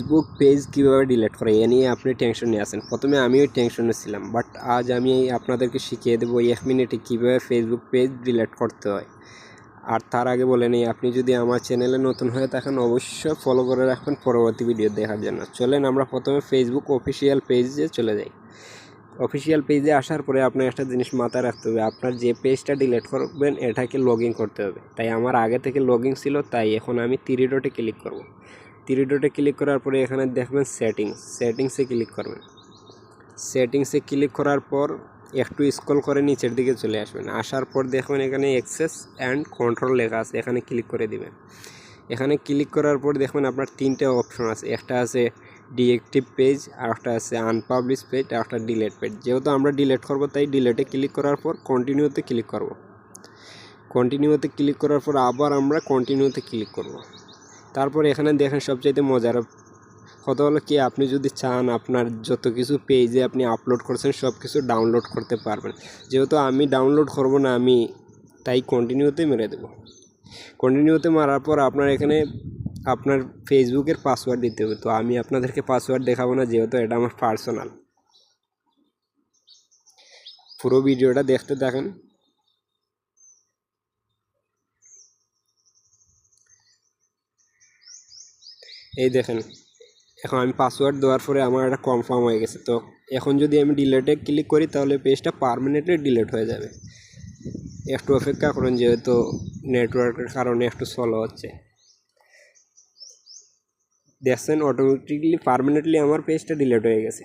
Facebook page কীভাবে delete করে এ নিয়ে আপনি টেনশনে আছেন। প্রথমে আমিও টেনশনে ছিলাম, বাট আজ আমি আপনাদেরকে শিখিয়ে দেবো 1 মিনিটে কীভাবে ফেসবুক পেজ ডিলিট করতে হয়। আর তার আগে বলে নিই, আপনি যদি আমার চ্যানেলে নতুন হয়ে থাকেন অবশ্যই ফলো করে রাখবেন পরবর্তী ভিডিও দেখার জন্য। চলেন আমরা প্রথমে ফেসবুক অফিসিয়াল পেজে চলে যাই। অফিসিয়াল পেজে আসার পরে আপনার একটা জিনিস মাথায় রাখতে হবে, আপনার যে পেজটা ডিলিট করবেন এটাকে লগ ইন করতে হবে। তাই আমার আগে থেকে লগ ইন ছিল, তাই এখন আমি 3 ডটে ক্লিক করব। 3 ডটে ক্লিক করার পরে এখানে দেখবেন সেটিংসে ক্লিক করবেন। সেটিংসে ক্লিক করার পর একটু স্ক্রল করে নিচের দিকে চলে আসবেন। আসার পর দেখবেন এখানে অ্যাক্সেস অ্যান্ড কন্ট্রোল লেখা আছে, এখানে ক্লিক করে দিবেন। এখানে ক্লিক করার পর দেখবেন আপনার 3টে অপশন আছে। একটা আছে ডিএক্টিভ পেজ, আর একটা আছে আনপাবলিশ পেজ, আর একটা ডিলেট পেজ। যেহেতু আমরা ডিলেট করব তাই ডিলেটে ক্লিক করার পর কন্টিনিউতে ক্লিক করব। কন্টিনিউতে ক্লিক করার পর আবার আমরা কন্টিনিউতে ক্লিক করব। তারপর এখানে দেখেন সবচাইতে মজার কথা হলো কি, আপনি যদি চান আপনার যত কিছু পেজে আপনি আপলোড করছেন সব কিছু ডাউনলোড করতে পারবেন। যেহেতু আমি ডাউনলোড করব না, আমি তাই কন্টিনিউতে মেরে দেব। কন্টিনিউতে মারার পর আপনার এখানে আপনার ফেসবুকের পাসওয়ার্ড দিতে হবে। তো আমি আপনাদেরকে পাসওয়ার্ড দেখাবো না, যেহেতু এটা আমার পার্সোনাল। পুরো ভিডিওটা দেখতে থাকেন। এই দেখেন, এখন আমি পাসওয়ার্ড দেওয়ার পরে আমার এটা কনফার্ম হয়ে গেছে। তো এখন যদি আমি ডিলেটে ক্লিক করি তাহলে পেজটা পার্মানেন্টলি ডিলিট হয়ে যাবে। একটু অপেক্ষা করুন, যেহেতু নেটওয়ার্কের কারণে একটু স্লো হচ্ছে। দেখছেন অটোমেটিকলি পার্মানেন্টলি আমার পেজটা ডিলিট হয়ে গেছে।